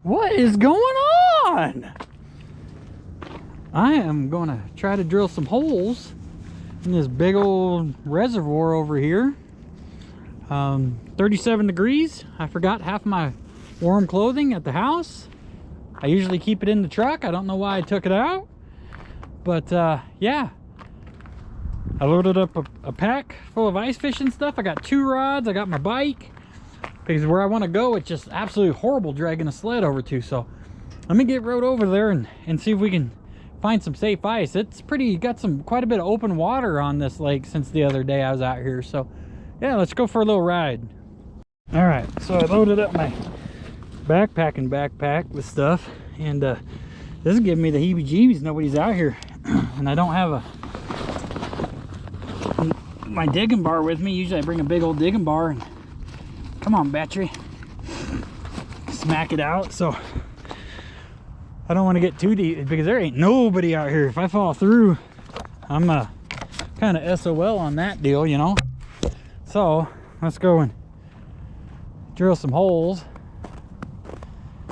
What is going on? I am going to try to drill some holes in this big old reservoir over here. 37 degrees. I forgot half my warm clothing at the house. I usually keep it in the truck. I don't know why I took it out. But yeah, I loaded up a pack full of ice fishing stuff. I got 2 rods. I got my bike. Because where I want to go, it's just absolutely horrible dragging a sled over to. So let me get rode over there and see if we can find some safe ice. It's got quite a bit of open water on this lake since the other day I was out here. So yeah, let's go for a little ride. All right, so I loaded up my backpack with stuff, and this is giving me the heebie-jeebies. Nobody's out here, and I don't have my digging bar with me. Usually I bring a big old digging bar and come on, battery, smack it out. So I don't want to get too deep because there ain't nobody out here. If I fall through, I'm kind of SOL on that deal, you know. So let's go and drill some holes. I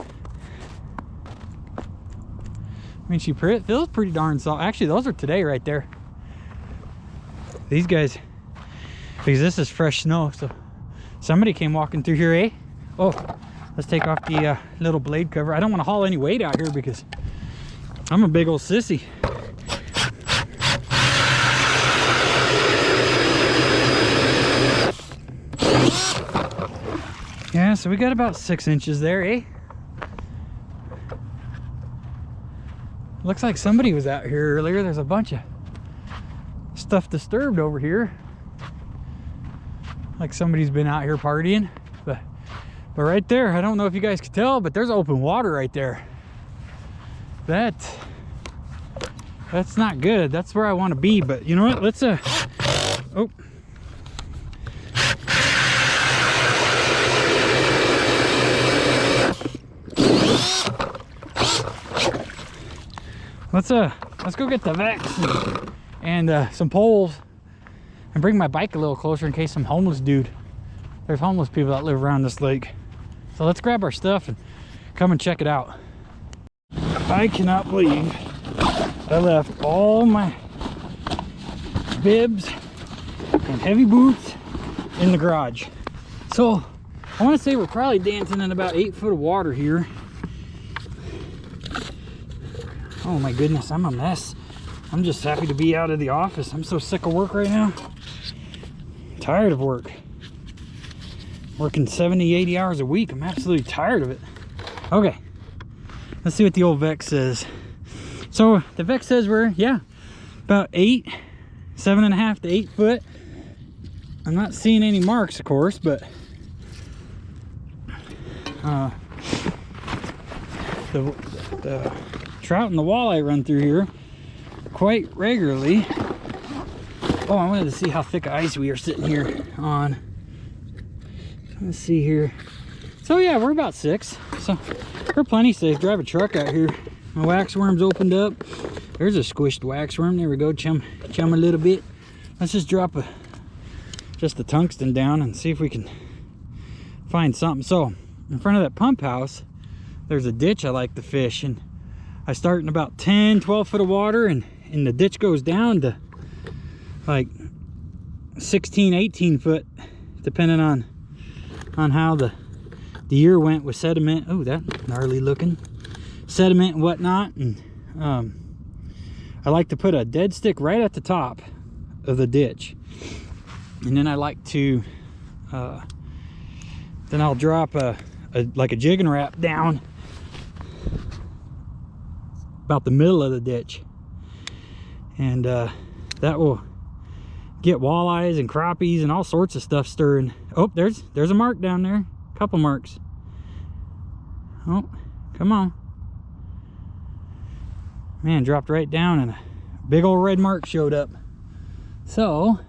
mean, it feels pretty darn soft. Actually, those are today right there. These guys, because this is fresh snow, so somebody came walking through here, eh? Oh, let's take off the little blade cover. I don't want to haul any weight out here because I'm a big old sissy. Yeah, so we got about 6 inches there, eh? Looks like somebody was out here earlier. There's a bunch of stuff disturbed over here. Like somebody's been out here partying. But right there, I don't know if you guys can tell, but there's open water right there. That's not good. That's where I want to be. But you know what? Let's oh. Let's go get the Vex and some poles and bring my bike a little closer in case some homeless dude. There's homeless people that live around this lake. So let's grab our stuff and come and check it out. I cannot believe I left all my bibs and heavy boots in the garage. So I want to say we're probably dancing in about 8 foot of water here. Oh my goodness, I'm a mess. I'm just happy to be out of the office. I'm so sick of work right now. Tired of work. Working 70, 80 hours a week. I'm absolutely tired of it. Okay, let's see what the old Vex says. So the Vex says we're, yeah, about 7.5 to 8 foot. I'm not seeing any marks, of course, but the trout and the walleye run through here quite regularly. Oh, I wanted to see how thick of ice we are sitting here on. Let's see here. So yeah, we're about 6, so we're plenty safe. Drive a truck out here. My wax worm's opened up. There's a squished wax worm. There we go. Chum a little bit. Let's just drop just the tungsten down and see if we can find something. So in front of that pump house, there's a ditch I like to fish, and I start in about 10, 12 foot of water, and the ditch goes down to like 16, 18 foot, depending on how the year went with sediment. Oh, that gnarly looking sediment and whatnot. And I like to put a dead stick right at the top of the ditch, and then I like to then I'll drop like a jigging wrap down about the middle of the ditch, and that will get walleyes and crappies and all sorts of stuff stirring. Oh, there's a mark down there, a couple marks. Oh, come on, man, dropped right down and a big old red mark showed up. So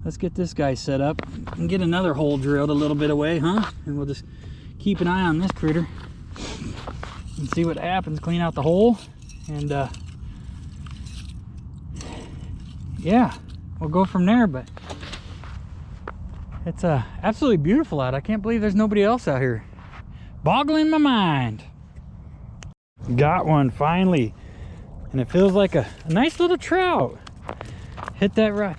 let's get this guy set up and get another hole drilled a little bit away, huh? And we'll just keep an eye on this critter and see what happens. Clean out the hole, and yeah, we'll go from there. But it's absolutely beautiful out. I can't believe there's nobody else out here boggling my mind. Got one finally, and it feels like a nice little trout. Hit that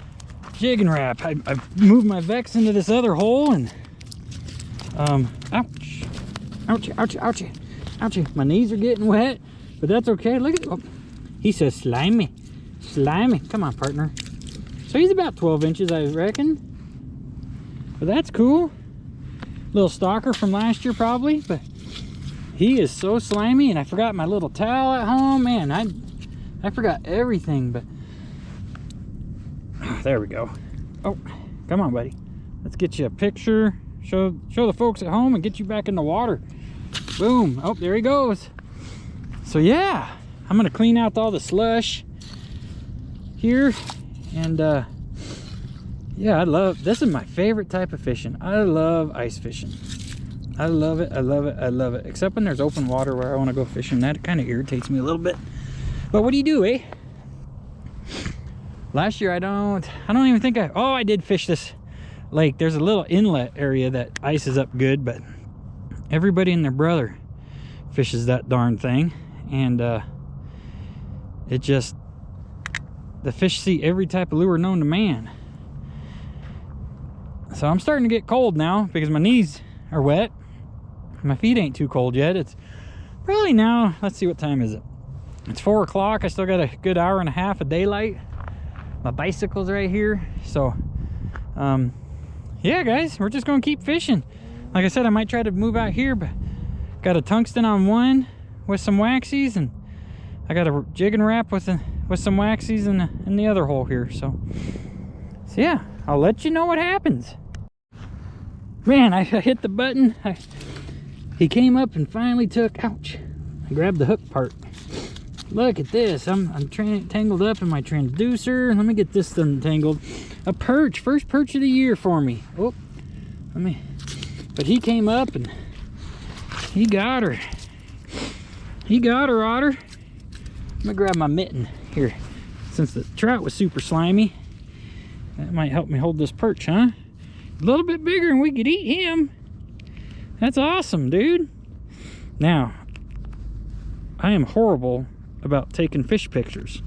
jig and wrap. I moved my Vex into this other hole, and ouch, ouchie, ouchie, ouchie, ouchie. My knees are getting wet, but that's okay. Look at, oh, he says slimy, slimy. Come on, partner. So he's about 12 inches, I reckon. But that's cool. Little stalker from last year probably, but he is so slimy. And I forgot my little towel at home. Man, I forgot everything, but there we go. Oh, come on, buddy. Let's get you a picture. Show the folks at home and get you back in the water. Boom. Oh, there he goes. So yeah, I'm gonna clean out all the slush here. And yeah, I love, this is my favorite type of fishing. I love ice fishing. I love it, I love it, I love it. Except when there's open water where I want to go fishing. That kind of irritates me a little bit. But what do you do, eh? Last year I don't even think I did fish this lake. There's a little inlet area that ices up good, but everybody and their brother fishes that darn thing. And it just, the fish see every type of lure known to man. So I'm starting to get cold now because my knees are wet. My feet ain't too cold yet. It's probably now, let's see, what time is it? It's 4 o'clock. I still got a good hour and a half of daylight. My bicycle's right here. So yeah, guys, we're just gonna keep fishing. Like I said, I might try to move out here, but got a tungsten on one with some waxies, and I got a jig and wrap with some waxies in the other hole here. So yeah, I'll let you know what happens. Man, I hit the button. He came up and finally took, ouch, I grabbed the hook part. Look at this. I'm tangled up in my transducer. Let me get this untangled. A perch, first perch of the year for me. Oh, but he came up and he got her. He got her, Otter. Let me grab my mitten here. Since the trout was super slimy, that might help me hold this perch, huh? A little bit bigger and we could eat him. That's awesome, dude. Now, I am horrible about taking fish pictures.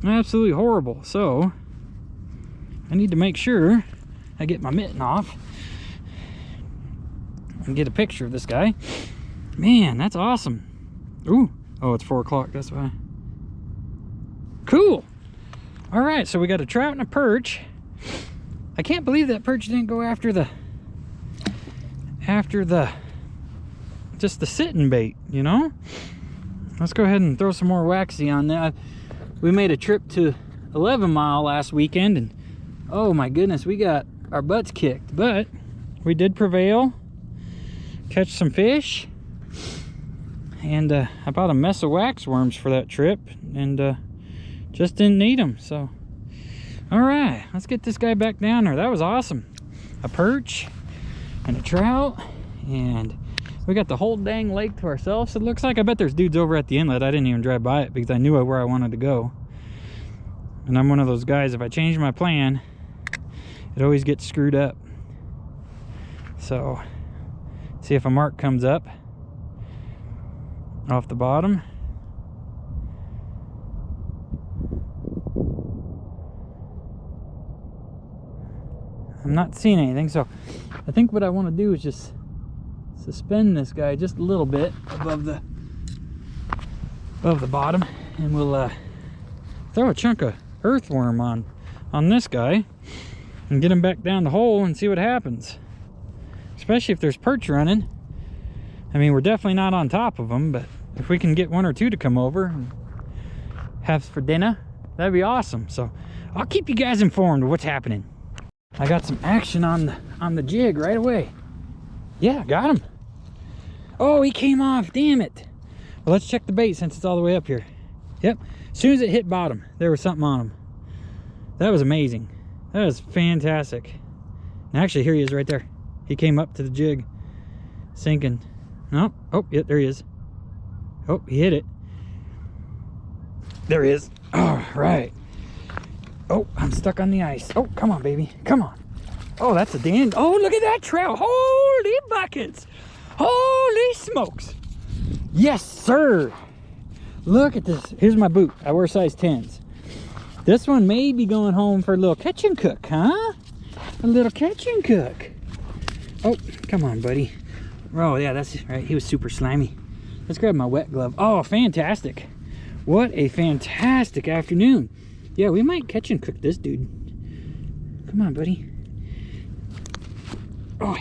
Absolutely horrible. So, I need to make sure I get my mitten off and get a picture of this guy. Man, that's awesome. Ooh. Oh, it's 4 o'clock, that's why. Cool. All right, so we got a trout and a perch. I can't believe that perch didn't go after the just the sitting bait, you know. Let's go ahead and throw some more waxy on that. We made a trip to 11 Mile last weekend, and oh my goodness, we got our butts kicked, but we did prevail, catch some fish. And I bought a mess of wax worms for that trip, and just didn't need them. So all right, let's get this guy back down there. That was awesome. A perch and a trout, and we got the whole dang lake to ourselves, it looks like. I bet there's dudes over at the inlet. I didn't even drive by it because I knew where I wanted to go. And I'm one of those guys, if I change my plan, it always gets screwed up. So see if a mark comes up off the bottom. I'm not seeing anything, so I think what I want to do is just suspend this guy just a little bit above the bottom, and we'll throw a chunk of earthworm on this guy and get him back down the hole and see what happens. Especially if there's perch running. I mean, we're definitely not on top of them, but if we can get 1 or 2 to come over and have for dinner, that'd be awesome. So I'll keep you guys informed of what's happening. I got some action on the jig right away. Yeah, got him. Oh, he came off, damn it. Well, let's check the bait since it's all the way up here. Yep, as soon as it hit bottom, there was something on him. That was amazing. That was fantastic. And actually, here he is right there. He came up to the jig, sinking. No, oh, yeah, there he is. Oh, he hit it. There he is. All right. Oh, I'm stuck on the ice. Oh, come on, baby. Come on. Oh, that's a damn. Oh, look at that trout. Holy buckets. Holy smokes. Yes, sir. Look at this. Here's my boot. I wear size 10s. This one may be going home for a little catch and cook, huh? A little catch and cook. Oh, come on, buddy. Oh, yeah, that's right. He was super slimy. Let's grab my wet glove. Oh, fantastic. What a fantastic afternoon. Yeah, we might catch and cook this dude. Come on, buddy. Oh,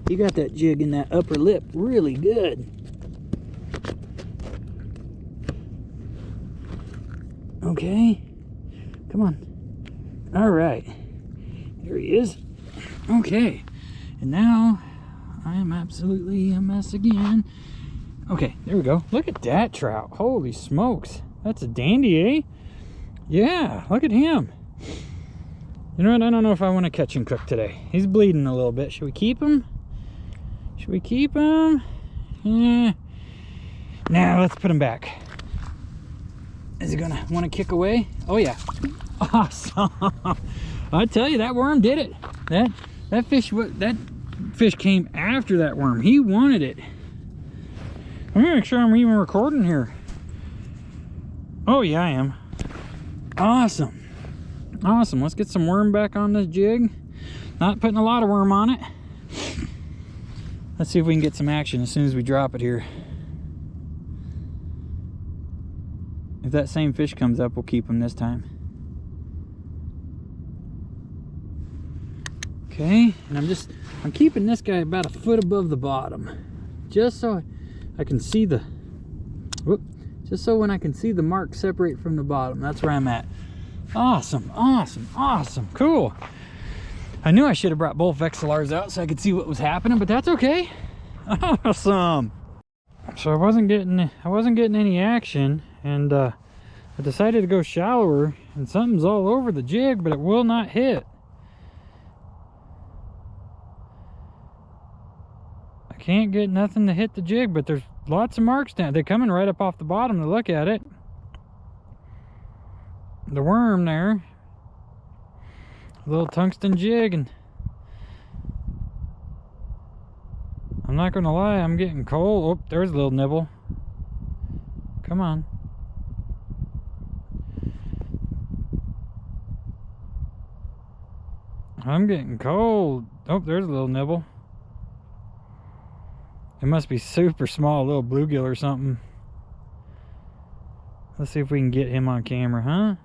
you got that jig in that upper lip really good. Okay, come on. All right, there he is. Okay, and now I am absolutely a mess again. Okay, there we go. Look at that trout. Holy smokes, that's a dandy, eh? Yeah, look at him. You know what, I don't know if I want to catch and cook today. He's bleeding a little bit. Should we keep him? Should we keep him? Yeah. Now let's put him back. Is he gonna want to kick away? Oh yeah. Awesome. I tell you, that worm did it. That fish came after that worm. He wanted it. I'm gonna make sure I'm even recording here. Oh yeah, I am. Awesome. Awesome. Let's get some worm back on this jig. Not putting a lot of worm on it. Let's see if we can get some action as soon as we drop it here. If that same fish comes up, we'll keep him this time. Okay, and I'm keeping this guy about a foot above the bottom, just so I can see the, just so when I can see the mark separate from the bottom. That's where I'm at. Awesome, awesome, awesome, cool. I knew I should have brought both XLRs out so I could see what was happening, but that's okay. Awesome. So I wasn't getting any action, and I decided to go shallower, and something's all over the jig, but it will not hit. I can't get nothing to hit the jig, but there's lots of marks down. They're coming right up off the bottom to look at it. The worm there, a little tungsten jig, and I'm not gonna lie, I'm getting cold. Oh, there's a little nibble. Come on. I'm getting cold. Oh, there's a little nibble. It must be super small, a little bluegill or something. Let's see if we can get him on camera, huh?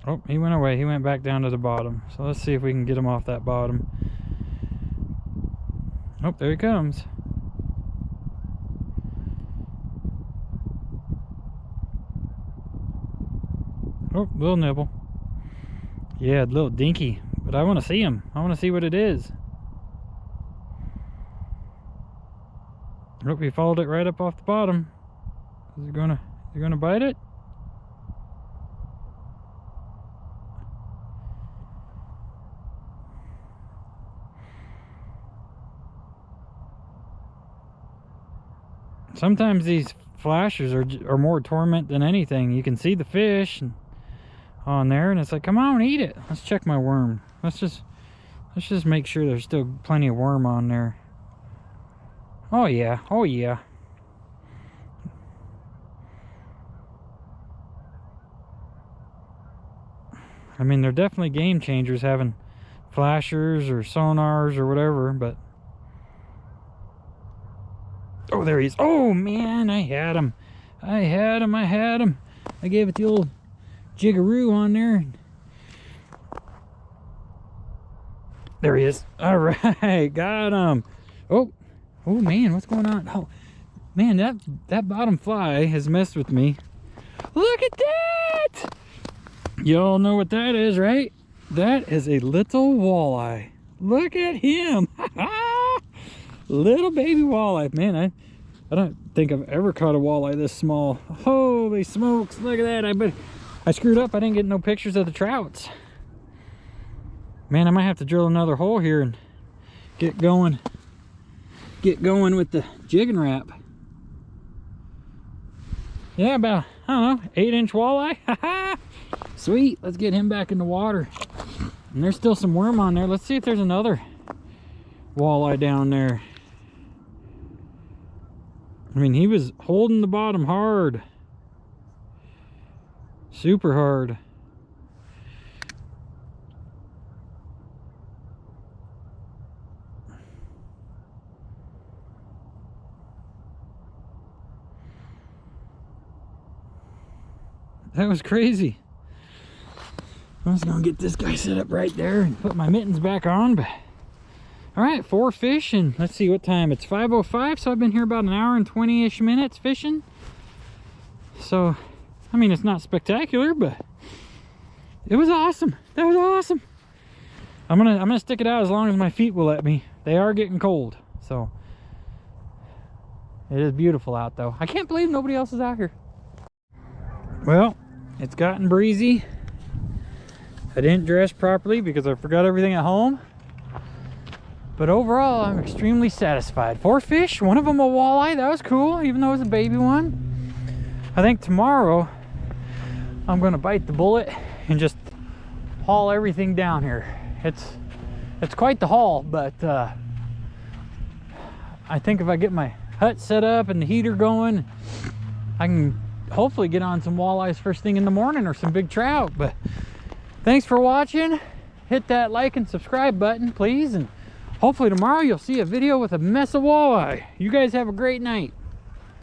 Oh, he went away. He went back down to the bottom. So let's see if we can get him off that bottom. Oh, there he comes. Oh, little nibble. Yeah, little dinky. But I want to see him. I want to see what it is. Oh, he followed it right up off the bottom. Is he gonna bite it? Sometimes these flashes are more torment than anything. You can see the fish on there, and it's like, come on, eat it. Let's check my worm. Let's just make sure there's still plenty of worm on there. Oh yeah, oh yeah. I mean, they're definitely game changers having flashers or sonars or whatever, but oh, there he is. Oh man, I had him. I had him. I gave it the old jigaroo on there. There he is. All right, got him. Oh man, what's going on? Oh man, that bottom fly has messed with me. Look at that! Y'all know what that is, right? That is a little walleye. Look at him. Little baby walleye. Man, I don't think I've ever caught a walleye this small. Holy smokes, look at that. I screwed up. I didn't get no pictures of the trouts. Man, I might have to drill another hole here and get going with the jig and wrap. Yeah, about, don't know, 8-inch walleye. Sweet, let's get him back in the water. And there's still some worm on there. Let's see if there's another walleye down there. I mean, he was holding the bottom hard. Super hard. That was crazy. I'm just gonna get this guy set up right there and put my mittens back on. But all right, 4 fish, and let's see what time. It's 5:05, so I've been here about an hour and 20-ish minutes fishing. So, I mean, it's not spectacular, but it was awesome. That was awesome. I'm gonna stick it out as long as my feet will let me. They are getting cold, so it is beautiful out though. I can't believe nobody else is out here. Well, it's gotten breezy. I didn't dress properly because I forgot everything at home. But overall, I'm extremely satisfied. 4 fish, one of them a walleye. That was cool, even though it was a baby one. I think tomorrow, I'm gonna bite the bullet and just haul everything down here. It's quite the haul, but I think if I get my hut set up and the heater going, I can hopefully get on some walleyes first thing in the morning or some big trout. But thanks for watching. Hit that like and subscribe button, please, and hopefully tomorrow you'll see a video with a mess of walleye. You guys have a great night.